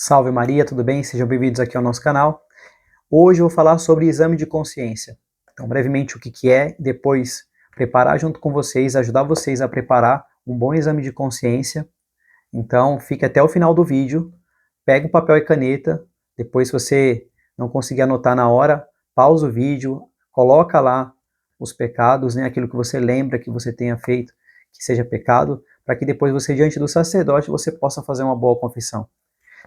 Salve Maria, tudo bem? Sejam bem-vindos aqui ao nosso canal. Hoje eu vou falar sobre exame de consciência. Então, brevemente, o que é, depois preparar junto com vocês, ajudar vocês a preparar um bom exame de consciência. Então, fique até o final do vídeo, pega um papel e caneta, depois se você não conseguir anotar na hora, pausa o vídeo, coloca lá os pecados, né, aquilo que você lembra que você tenha feito que seja pecado, para que depois você, diante do sacerdote, você possa fazer uma boa confissão.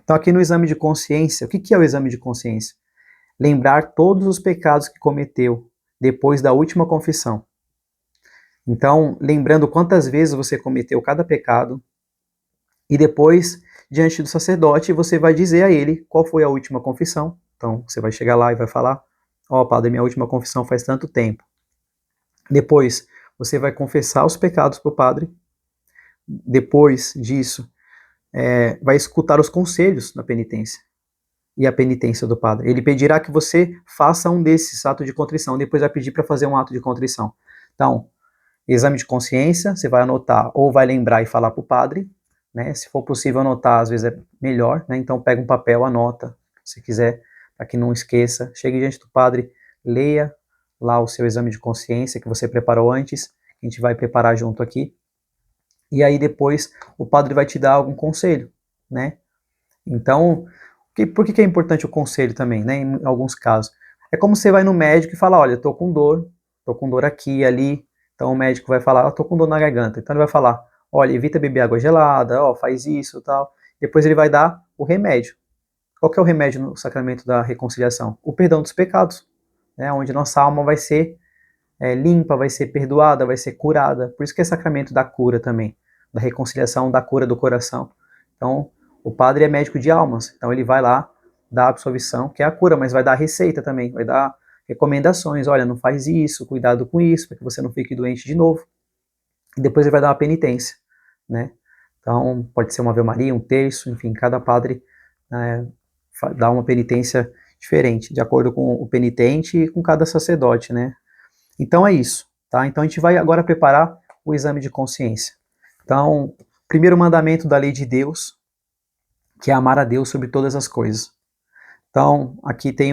Então, aqui no exame de consciência, o que é o exame de consciência? Lembrar todos os pecados que cometeu depois da última confissão. Então, lembrando quantas vezes você cometeu cada pecado, e depois, diante do sacerdote, você vai dizer a ele qual foi a última confissão. Então, você vai chegar lá e vai falar: ó, padre, minha última confissão faz tanto tempo. Depois, você vai confessar os pecados para o padre. Depois disso, vai escutar os conselhos da penitência e a penitência do padre. Ele pedirá que você faça um desses atos de contrição, depois vai pedir para fazer um ato de contrição. Então, exame de consciência, você vai anotar ou vai lembrar e falar para o padre, né? Se for possível anotar, às vezes é melhor, né? Então pega um papel, anota, se quiser, para que não esqueça. Chegue diante do padre, leia lá o seu exame de consciência que você preparou antes, a gente vai preparar junto aqui. E aí depois o padre vai te dar algum conselho, né? Então, por que é importante o conselho também, né? Em alguns casos. É como você vai no médico e fala: olha, tô com dor aqui e ali. Então o médico vai falar: tô com dor na garganta. Então ele vai falar: olha, evita beber água gelada, ó, faz isso e tal. Depois ele vai dar o remédio. Qual que é o remédio no sacramento da reconciliação? O perdão dos pecados, né? Onde nossa alma vai ser limpa, vai ser perdoada, vai ser curada. Por isso que é sacramento da cura também, da reconciliação, da cura do coração. Então, o padre é médico de almas, então ele vai lá dar a absolvição, que é a cura, mas vai dar a receita também, vai dar recomendações, olha, não faz isso, cuidado com isso, para que você não fique doente de novo. E depois ele vai dar uma penitência, né? Então, pode ser uma Ave Maria, um terço, enfim, cada padre dá uma penitência diferente, de acordo com o penitente e com cada sacerdote, né? Então é isso, tá? Então a gente vai agora preparar o exame de consciência. Então, primeiro mandamento da lei de Deus, que é amar a Deus sobre todas as coisas. Então, aqui tem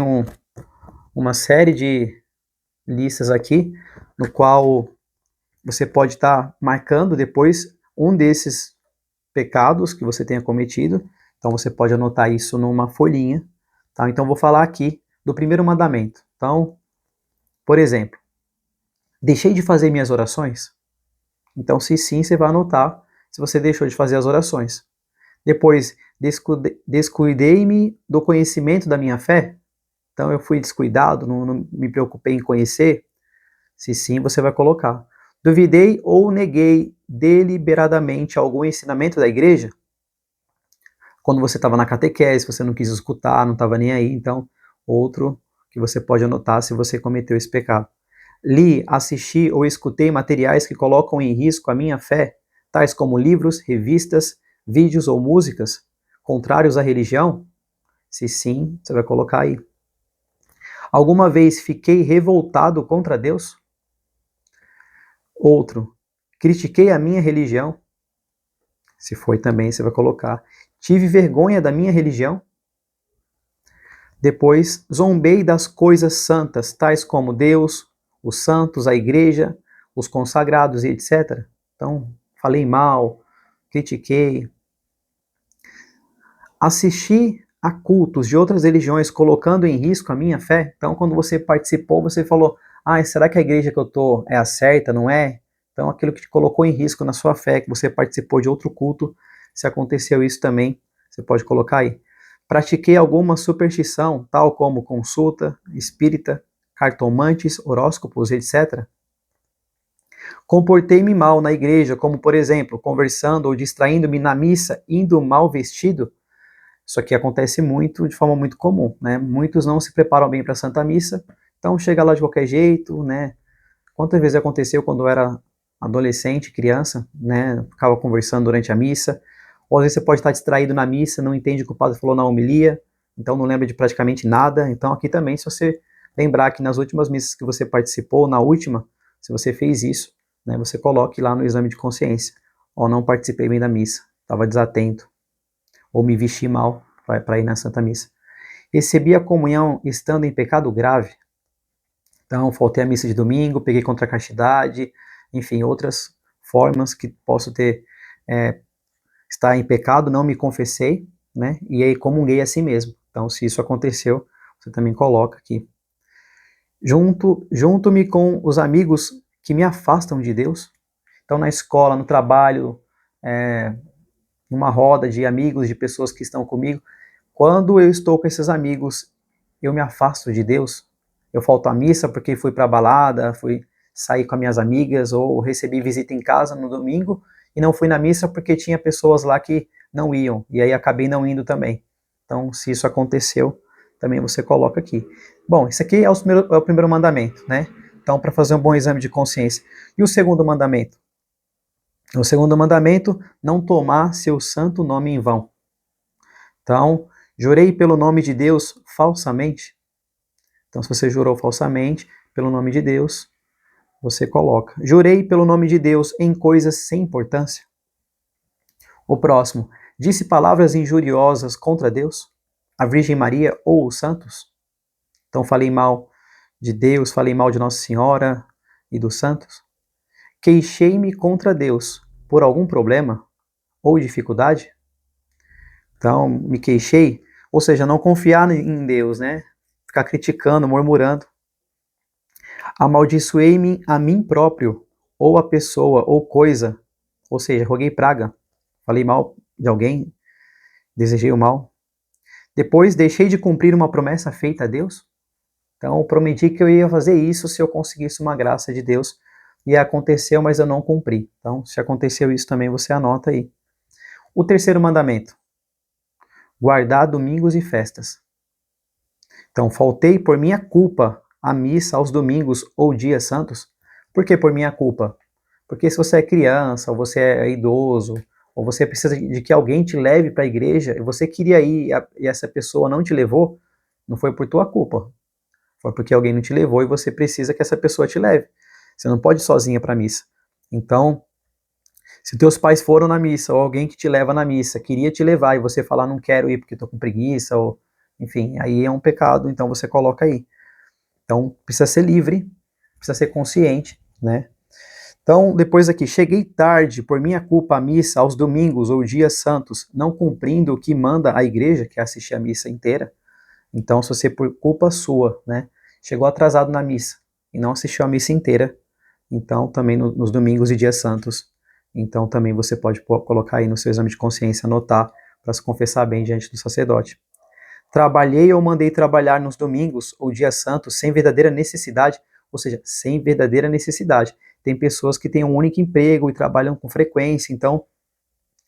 uma série de listas aqui, no qual você pode estar marcando depois um desses pecados que você tenha cometido. Então, você pode anotar isso numa folhinha. Tá? Então, vou falar aqui do primeiro mandamento. Então, por exemplo, deixei de fazer minhas orações? Então, se sim, você vai anotar se você deixou de fazer as orações. Depois, descuidei-me do conhecimento da minha fé? Então, eu fui descuidado, não me preocupei em conhecer? Se sim, você vai colocar. Duvidei ou neguei deliberadamente algum ensinamento da igreja? Quando você estava na catequese, você não quis escutar, não estava nem aí, então, outro que você pode anotar se você cometeu esse pecado. Li, assisti ou escutei materiais que colocam em risco a minha fé, tais como livros, revistas, vídeos ou músicas, contrários à religião? Se sim, você vai colocar aí. Alguma vez fiquei revoltado contra Deus? Outro, critiquei a minha religião? Se foi também, você vai colocar. Tive vergonha da minha religião? Depois, zombei das coisas santas, tais como Deus, os santos, a igreja, os consagrados e etc. Então, falei mal, critiquei. Assisti a cultos de outras religiões colocando em risco a minha fé. Então, quando você participou, você falou: será que a igreja que eu estou é a certa, não é? Então, aquilo que te colocou em risco na sua fé, que você participou de outro culto, se aconteceu isso também, você pode colocar aí. Pratiquei alguma superstição, tal como consulta espírita, cartomantes, horóscopos, etc. Comportei-me mal na igreja, como por exemplo, conversando ou distraindo-me na missa, indo mal vestido. Isso aqui acontece muito, de forma muito comum, né? Muitos não se preparam bem para a Santa Missa, então chega lá de qualquer jeito, né? Quantas vezes aconteceu quando eu era adolescente, criança, né? Ficava conversando durante a missa, ou às vezes você pode estar distraído na missa, não entende o que o padre falou na homilia, então não lembra de praticamente nada. Então aqui também, se você lembrar que nas últimas missas que você participou, na última, se você fez isso, né? Você coloque lá no exame de consciência: não participei bem da missa, estava desatento, ou me vesti mal, para ir na Santa Missa. Recebi a comunhão estando em pecado grave. Então, faltei a missa de domingo, peguei contra a castidade, enfim, outras formas que posso ter, estar em pecado, não me confessei, né? E aí comunguei a si mesmo. Então, se isso aconteceu, você também coloca aqui. Junto-me com os amigos que me afastam de Deus. Então, na escola, no trabalho, numa roda de amigos, de pessoas que estão comigo, quando eu estou com esses amigos, eu me afasto de Deus. Eu falto à missa porque fui para a balada, fui sair com as minhas amigas, ou recebi visita em casa no domingo, e não fui na missa porque tinha pessoas lá que não iam, e aí acabei não indo também. Então, se isso aconteceu, também você coloca aqui. Bom, isso aqui é o primeiro mandamento, né? Então, para fazer um bom exame de consciência. E o segundo mandamento? O segundo mandamento, não tomar seu santo nome em vão. Então, jurei pelo nome de Deus falsamente. Então, se você jurou falsamente pelo nome de Deus, você coloca. Jurei pelo nome de Deus em coisas sem importância. O próximo, disse palavras injuriosas contra Deus, a Virgem Maria ou os santos. Então, falei mal de Deus, falei mal de Nossa Senhora e dos santos. Queixei-me contra Deus por algum problema ou dificuldade. Então, me queixei, ou seja, não confiar em Deus, né? Ficar criticando, murmurando. Amaldiçoei-me a mim próprio, ou a pessoa, ou coisa, ou seja, roguei praga, falei mal de alguém, desejei o mal. Depois, deixei de cumprir uma promessa feita a Deus. Então, prometi que eu ia fazer isso se eu conseguisse uma graça de Deus, e aconteceu, mas eu não cumpri. Então, se aconteceu isso também, você anota aí. O terceiro mandamento, guardar domingos e festas. Então, faltei por minha culpa à missa aos domingos ou dias santos. Por que por minha culpa? Porque se você é criança, ou você é idoso, ou você precisa de que alguém te leve para a igreja, e você queria ir e essa pessoa não te levou, não foi por tua culpa. Foi porque alguém não te levou e você precisa que essa pessoa te leve. Você não pode ir sozinha para a missa. Então, se teus pais foram na missa, ou alguém que te leva na missa queria te levar e você falar não quero ir porque estou com preguiça, ou enfim, aí é um pecado, então você coloca aí. Então, precisa ser livre, precisa ser consciente, né? Então, depois aqui, cheguei tarde por minha culpa à missa aos domingos ou dias santos, não cumprindo o que manda a igreja, que é assistir a missa inteira. Então, se você por culpa sua, né, chegou atrasado na missa e não assistiu a missa inteira, então também nos domingos e dias santos, então também você pode colocar aí no seu exame de consciência, anotar para se confessar bem diante do sacerdote. Trabalhei ou mandei trabalhar nos domingos ou dias santos sem verdadeira necessidade, ou seja, sem verdadeira necessidade. Tem pessoas que têm um único emprego e trabalham com frequência, então,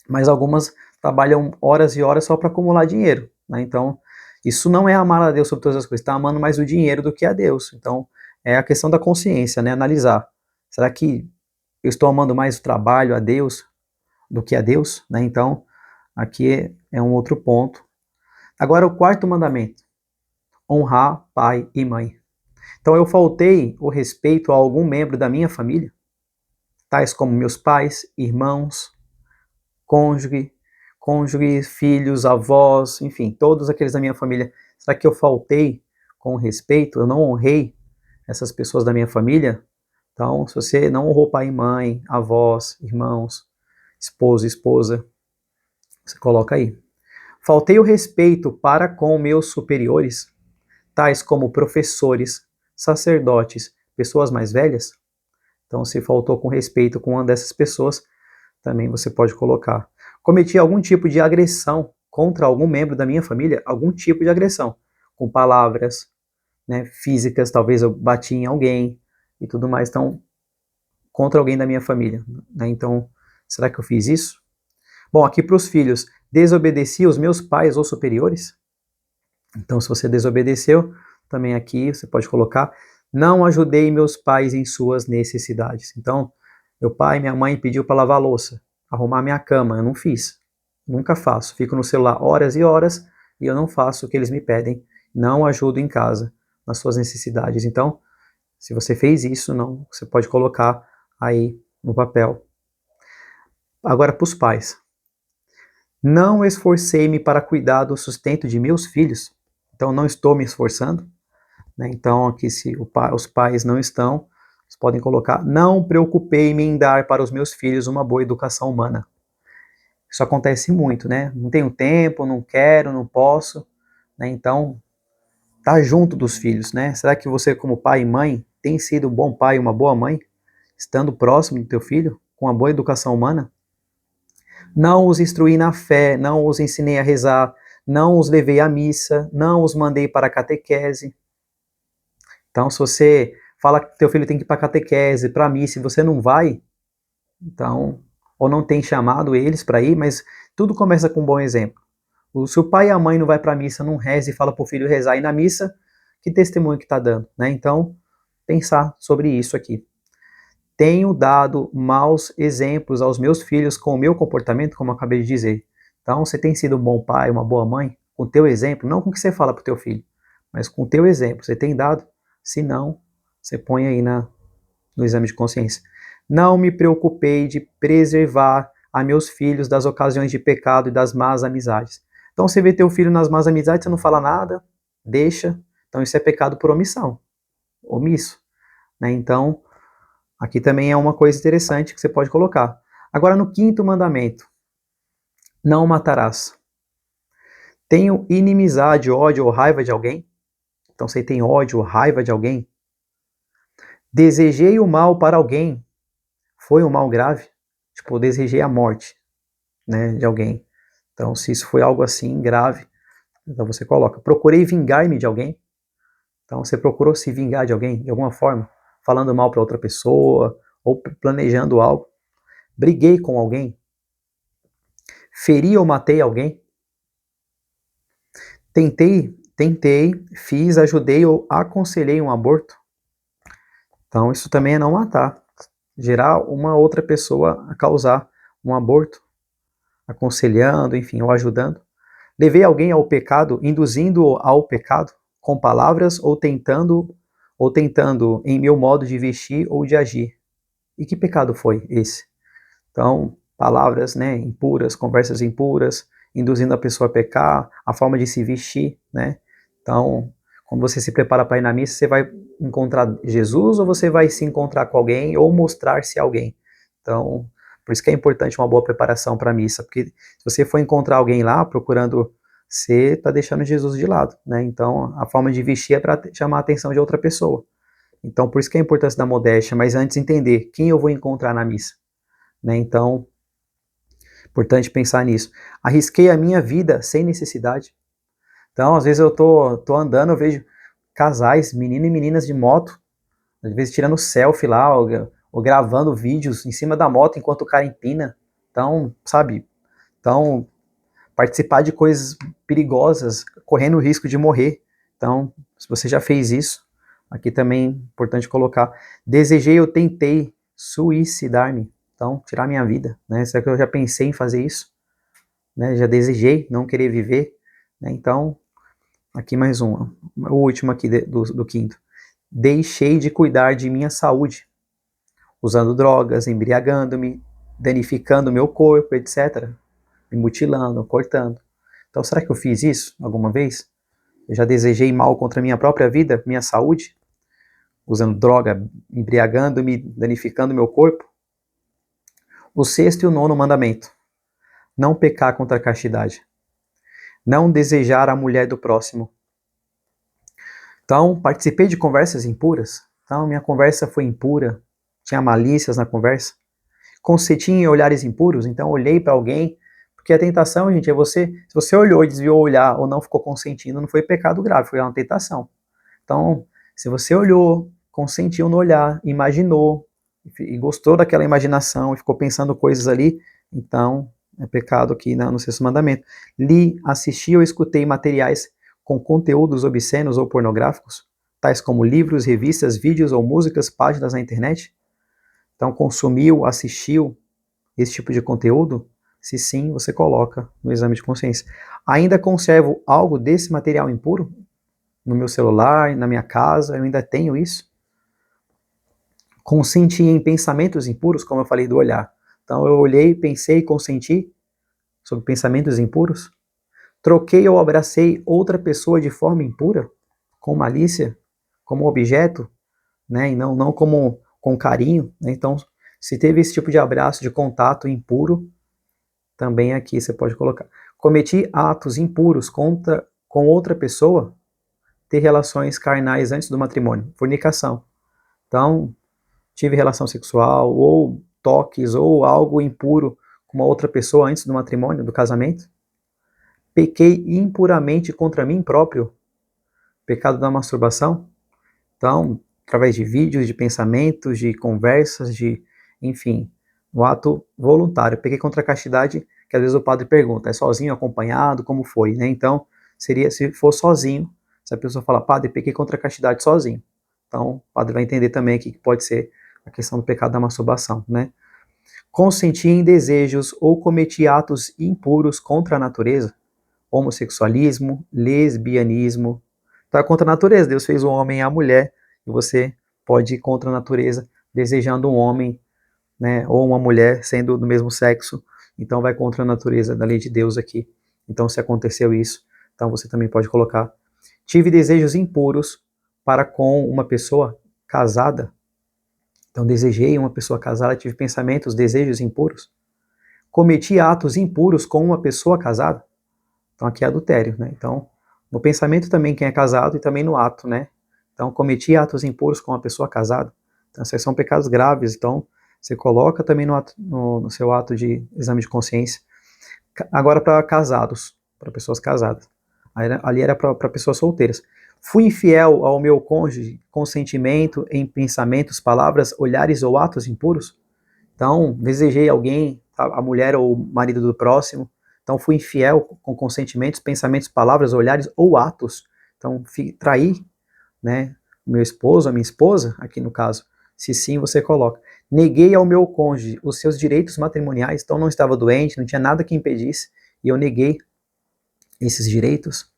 mas algumas trabalham horas e horas só para acumular dinheiro, né? Então, isso não é amar a Deus sobre todas as coisas, está amando mais o dinheiro do que a Deus. Então, é a questão da consciência, né? Analisar. Será que eu estou amando mais o trabalho a Deus do que a Deus? Né? Então, aqui é um outro ponto. Agora, o quarto mandamento: honrar pai e mãe. Então, eu faltei o respeito a algum membro da minha família, tais como meus pais, irmãos, cônjuge, filhos, avós, enfim, todos aqueles da minha família. Será que eu faltei com respeito? Eu não honrei essas pessoas da minha família? Então, se você não honrou pai e mãe, avós, irmãos, esposo, esposa, você coloca aí. Faltei o respeito para com meus superiores, tais como professores, sacerdotes, pessoas mais velhas? Então, se faltou com respeito com uma dessas pessoas, também você pode colocar. Cometi algum tipo de agressão contra algum membro da minha família, algum tipo de agressão, com palavras, né, físicas, talvez eu bati em alguém e tudo mais, então, contra alguém da minha família. Né? Então, será que eu fiz isso? Bom, aqui para os filhos, desobedeci aos meus pais ou superiores? Então, se você desobedeceu, também aqui você pode colocar, não ajudei meus pais em suas necessidades. Então, meu pai e minha mãe pediu para lavar a louça, arrumar minha cama, eu não fiz. Nunca faço. Fico no celular horas e horas e eu não faço o que eles me pedem. Não ajudo em casa nas suas necessidades. Então, se você fez isso, não, você pode colocar aí no papel. Agora, para os pais. Não esforcei-me para cuidar do sustento de meus filhos. Então, não estou me esforçando. Né? Então, aqui, se os pais não estão, vocês podem colocar: não preocupei-me em dar para os meus filhos uma boa educação humana. Isso acontece muito, né? Não tenho tempo, não quero, não posso. Né? Então, tá junto dos filhos, né? Será que você, como pai e mãe, tem sido um bom pai e uma boa mãe, estando próximo do teu filho, com uma boa educação humana? Não os instruí na fé, não os ensinei a rezar, não os levei à missa, não os mandei para a catequese. Então, se você fala que teu filho tem que ir para a catequese, para a missa, e você não vai, então, ou não tem chamado eles para ir, mas tudo começa com um bom exemplo. Se o pai e a mãe não vai para a missa, não reza e fala para o filho rezar e na missa, que testemunho que está dando, né? Então, pensar sobre isso aqui. Tenho dado maus exemplos aos meus filhos com o meu comportamento, como eu acabei de dizer. Então, você tem sido um bom pai, uma boa mãe, com o teu exemplo, não com o que você fala para o teu filho, mas com o teu exemplo. Você tem dado? Se não, você põe aí no exame de consciência. Não me preocupei de preservar a meus filhos das ocasiões de pecado e das más amizades. Então, você vê teu filho nas más amizades, você não fala nada, deixa. Então, isso é pecado por omissão, omisso. Né? Então, aqui também é uma coisa interessante que você pode colocar. Agora, no quinto mandamento, não matarás. Tenho inimizade, ódio ou raiva de alguém? Então, você tem ódio ou raiva de alguém? Desejei o mal para alguém? Foi um mal grave? Tipo, desejei a morte, né, de alguém. Então, se isso foi algo assim grave, então você coloca. Procurei vingar-me de alguém? Então, você procurou se vingar de alguém, de alguma forma? Falando mal para outra pessoa, ou planejando algo. Briguei com alguém? Feri ou matei alguém? Tentei, fiz, ajudei ou aconselhei um aborto? Então, isso também é não matar. Gerar uma outra pessoa a causar um aborto, aconselhando, enfim, ou ajudando. Levei alguém ao pecado, induzindo-o ao pecado, com palavras ou tentando em meu modo de vestir ou de agir. E que pecado foi esse? Então, palavras, né, impuras, conversas impuras, induzindo a pessoa a pecar, a forma de se vestir, né? Então, quando você se prepara para ir na missa, você vai encontrar Jesus ou você vai se encontrar com alguém ou mostrar-se a alguém? Então, por isso que é importante uma boa preparação para a missa, porque se você for encontrar alguém lá procurando, você está deixando Jesus de lado, né? Então, a forma de vestir é para chamar a atenção de outra pessoa. Então, por isso que é a importância da modéstia, mas antes entender quem eu vou encontrar na missa, né? Então, importante pensar nisso. Arrisquei a minha vida sem necessidade. Então, às vezes eu tô andando, eu vejo casais, menino e meninas de moto, às vezes tirando selfie lá, ou gravando vídeos em cima da moto enquanto o cara empina. Então, sabe? Então, participar de coisas perigosas, correndo o risco de morrer. Então, se você já fez isso, aqui também é importante colocar. Desejei, eu tentei suicidar-me. Então, tirar minha vida. Né? Será que eu já pensei em fazer isso? Né? Já desejei não querer viver. Né? Então, aqui mais uma. O último aqui do quinto. Deixei de cuidar de minha saúde, usando drogas, embriagando-me, danificando meu corpo, etc. Me mutilando, cortando. Então, será que eu fiz isso alguma vez? Eu já desejei mal contra a minha própria vida, minha saúde, usando droga, embriagando-me, danificando meu corpo? O sexto e o nono mandamento. Não pecar contra a castidade. Não desejar a mulher do próximo. Então, participei de conversas impuras. Então, minha conversa foi impura. Tinha malícias na conversa. Consenti em olhares impuros. Então, olhei para alguém. Porque a tentação, gente, é você. Se você olhou e desviou o olhar ou não ficou consentindo, não foi pecado grave, foi uma tentação. Então, se você olhou, consentiu no olhar, imaginou, e gostou daquela imaginação, e ficou pensando coisas ali, então é pecado aqui no sexto mandamento. Li, assisti ou escutei materiais com conteúdos obscenos ou pornográficos, tais como livros, revistas, vídeos ou músicas, páginas na internet. Então, consumiu, assistiu esse tipo de conteúdo? Se sim, você coloca no exame de consciência. Ainda conservo algo desse material impuro? No meu celular, na minha casa, eu ainda tenho isso. Consenti em pensamentos impuros, como eu falei do olhar. Então eu olhei, pensei, consenti. sobre pensamentos impuros? Troquei ou abracei outra pessoa de forma impura, com malícia, como objeto, né, e não como com carinho, né? Então, se teve esse tipo de abraço, de contato impuro, também aqui você pode colocar. Cometi atos impuros com outra pessoa, ter relações carnais antes do matrimônio, fornicação. Então, tive relação sexual, ou toques, ou algo impuro com uma outra pessoa antes do matrimônio, do casamento. Pequei impuramente contra mim próprio, pecado da masturbação. Então, através de vídeos, de pensamentos, de conversas, enfim, um ato voluntário. Pequei contra a castidade, que às vezes o padre pergunta, é sozinho, acompanhado, como foi, né? Então, seria, se for sozinho, se a pessoa fala, padre, pequei contra a castidade sozinho. Então, o padre vai entender também aqui que pode ser a questão do pecado da masturbação, né? Consenti em desejos ou cometi atos impuros contra a natureza, homossexualismo, lesbianismo. Então é contra a natureza. Deus fez o homem e a mulher, e você pode ir contra a natureza, desejando um homem, né, ou uma mulher sendo do mesmo sexo. Então vai contra a natureza da lei de Deus aqui. Então se aconteceu isso, então você também pode colocar. Tive desejos impuros para com uma pessoa casada. Então desejei uma pessoa casada, tive pensamentos, desejos impuros. Cometi atos impuros com uma pessoa casada. Então aqui é adultério, né? Então, no pensamento também quem é casado e também no ato, né? Então, cometi atos impuros com uma pessoa casada. Então, esses são pecados graves. Então, você coloca também no seu ato de exame de consciência. Agora, para casados, para pessoas casadas. Ali era para pessoas solteiras. Fui infiel ao meu cônjuge com sentimento, em pensamentos, palavras, olhares ou atos impuros? Então, desejei alguém, a mulher ou o marido do próximo. Então, fui infiel com consentimentos, pensamentos, palavras, olhares ou atos. Então, traí, né, o meu esposo, a minha esposa, aqui no caso. Se sim, você coloca. Neguei ao meu cônjuge os seus direitos matrimoniais. Então, não estava doente, não tinha nada que impedisse. E eu neguei esses direitos.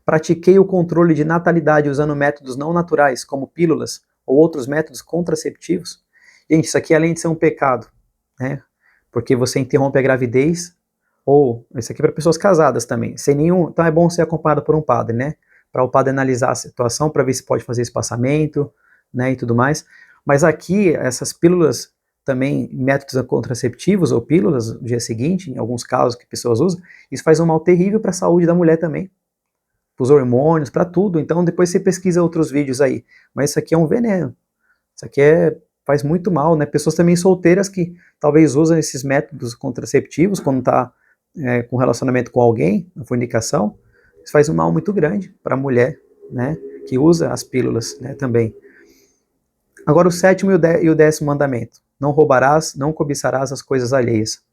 Pratiquei o controle de natalidade usando métodos não naturais, como pílulas ou outros métodos contraceptivos. Gente, isso aqui além de ser um pecado, né? Porque você interrompe a gravidez, ou isso aqui é para pessoas casadas também, sem nenhum. Então é bom ser acompanhado por um padre, né? Para o padre analisar a situação, para ver se pode fazer espaçamento, né? E tudo mais. Mas aqui, essas pílulas também, métodos contraceptivos ou pílulas no dia seguinte, em alguns casos que pessoas usam, isso faz um mal terrível para a saúde da mulher também, para os hormônios, para tudo. Então depois você pesquisa outros vídeos aí. Mas isso aqui é um veneno. Isso aqui faz muito mal, né? Pessoas também solteiras que talvez usam esses métodos contraceptivos quando está com relacionamento com alguém, na fornicação, isso faz um mal muito grande para a mulher, né? Que usa as pílulas, né? Também. Agora o sétimo e o 10º mandamento. Não roubarás, não cobiçarás as coisas alheias.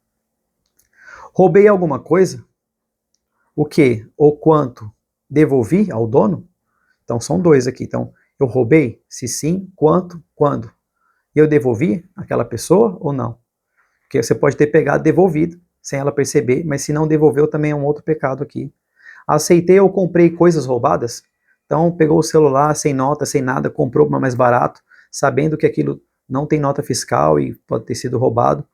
Roubei alguma coisa? O que ou quanto devolvi ao dono? Então são dois aqui. Então, eu roubei? Se sim, quanto, quando? Eu devolvi aquela pessoa ou não? Porque você pode ter pegado, devolvido, sem ela perceber, mas se não devolveu também é um outro pecado aqui. Aceitei ou comprei coisas roubadas? Então pegou o celular sem nota, sem nada, comprou mais barato, sabendo que aquilo não tem nota fiscal e pode ter sido roubado.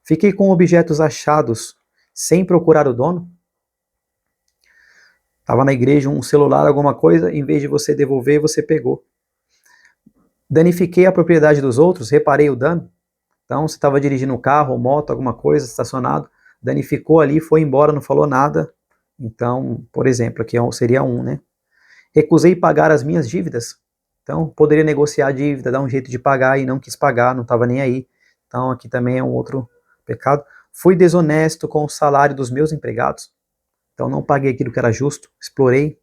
Fiquei com objetos achados sem procurar o dono? Estava na igreja um celular, alguma coisa, em vez de você devolver, você pegou. Danifiquei a propriedade dos outros, reparei o dano? Então, você estava dirigindo um carro, ou moto, alguma coisa, estacionado, danificou ali, foi embora, não falou nada. Então, por exemplo, aqui seria um, né? Recusei pagar as minhas dívidas. Então, poderia negociar a dívida, dar um jeito de pagar e não quis pagar, não estava nem aí. Então, aqui também é um outro pecado. Fui desonesto com o salário dos meus empregados. Então, não paguei aquilo que era justo, explorei.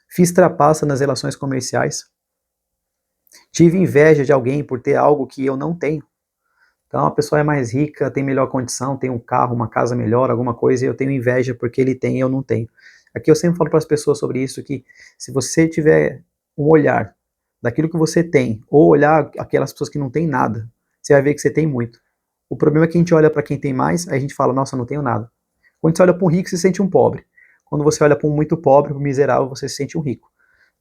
Fiz trapaça nas relações comerciais. Tive inveja de alguém por ter algo que eu não tenho. Então a pessoa é mais rica, tem melhor condição, tem um carro, uma casa melhor, alguma coisa, e eu tenho inveja porque ele tem e eu não tenho. Aqui eu sempre falo para as pessoas sobre isso, que se você tiver um olhar daquilo que você tem, ou olhar aquelas pessoas que não têm nada, você vai ver que você tem muito. O problema é que a gente olha para quem tem mais, aí a gente fala, nossa, eu não tenho nada. Quando você olha para um rico, você se sente um pobre. Quando você olha para um muito pobre, para um miserável, você se sente um rico.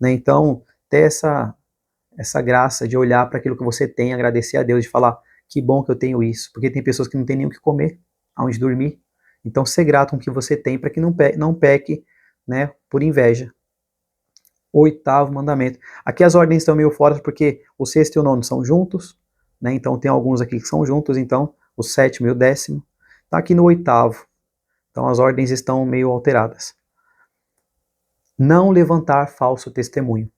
Né? Então, ter essa graça de olhar para aquilo que você tem, agradecer a Deus, de falar, que bom que eu tenho isso, porque tem pessoas que não têm nem o que comer, aonde dormir, Então, ser grato com o que você tem para que não peque, né, por inveja. Oitavo mandamento. Aqui as ordens estão meio fora porque o sexto e o nono são juntos, né? Então tem alguns aqui que são juntos, então o sétimo e o décimo. Está aqui no oitavo. Então as ordens estão meio alteradas. Não levantar falso testemunho.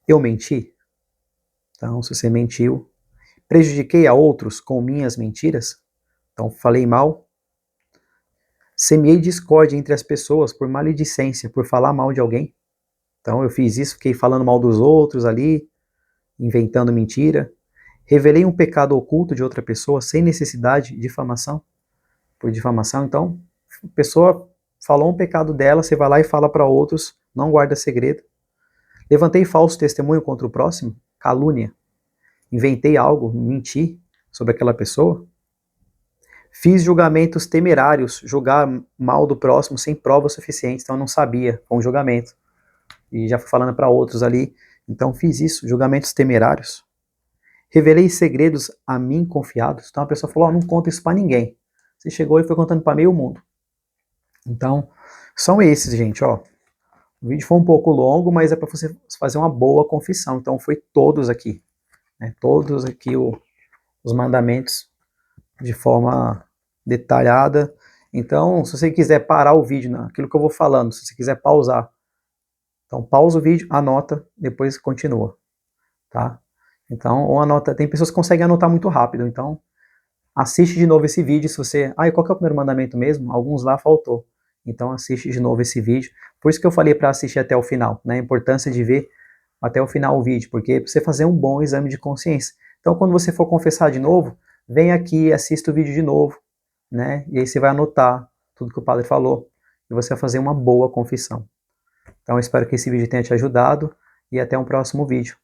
Eu menti? Então, se você mentiu. Prejudiquei a outros com minhas mentiras? Então, falei mal. Semeei discórdia entre as pessoas por maledicência, por falar mal de alguém. Então, eu fiz isso, fiquei falando mal dos outros ali, inventando mentira. Revelei um pecado oculto de outra pessoa sem necessidade de difamação. Por difamação, então, a pessoa falou um pecado dela, você vai lá e fala para outros, não guarda segredo. Levantei falso testemunho contra o próximo, calúnia. Inventei algo, menti sobre aquela pessoa. Fiz julgamentos temerários, julgar mal do próximo sem provas suficientes, então eu não sabia, foi um julgamento. E já fui falando para outros ali, então fiz isso, julgamentos temerários. Revelei segredos a mim confiados, então a pessoa falou, oh, não conta isso para ninguém. Você chegou e foi contando para meio mundo. Então, são esses, gente, ó. O vídeo foi um pouco longo, mas é para você fazer uma boa confissão, então foi todos aqui, né? Todos aqui os mandamentos de forma detalhada. Então, se você quiser parar o vídeo naquilo que eu vou falando, se você quiser pausar, então pausa o vídeo, anota, depois continua, tá? Então, ou anota, tem pessoas que conseguem anotar muito rápido, então assiste de novo esse vídeo, se você, qual que é o primeiro mandamento mesmo? Alguns lá faltou. Então assiste de novo esse vídeo. Por isso que eu falei para assistir até o final, né? A importância de ver até o final o vídeo, porque para você fazer um bom exame de consciência. Então, quando você for confessar de novo, vem aqui, assista o vídeo de novo, né? E aí você vai anotar tudo que o padre falou e você vai fazer uma boa confissão. Então, eu espero que esse vídeo tenha te ajudado e até um próximo vídeo.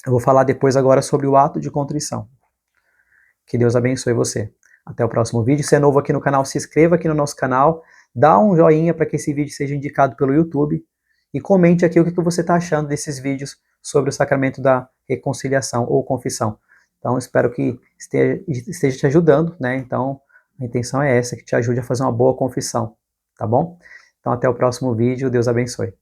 Eu vou falar depois agora sobre o ato de contrição. Que Deus abençoe você. Até o próximo vídeo. Se é novo aqui no canal, se inscreva aqui no nosso canal, dá um joinha para que esse vídeo seja indicado pelo YouTube e comente aqui o que você está achando desses vídeos sobre o sacramento da reconciliação ou confissão. Então, espero que esteja te ajudando, né? Então, a intenção é essa, que te ajude a fazer uma boa confissão, tá bom? Então, até o próximo vídeo. Deus abençoe.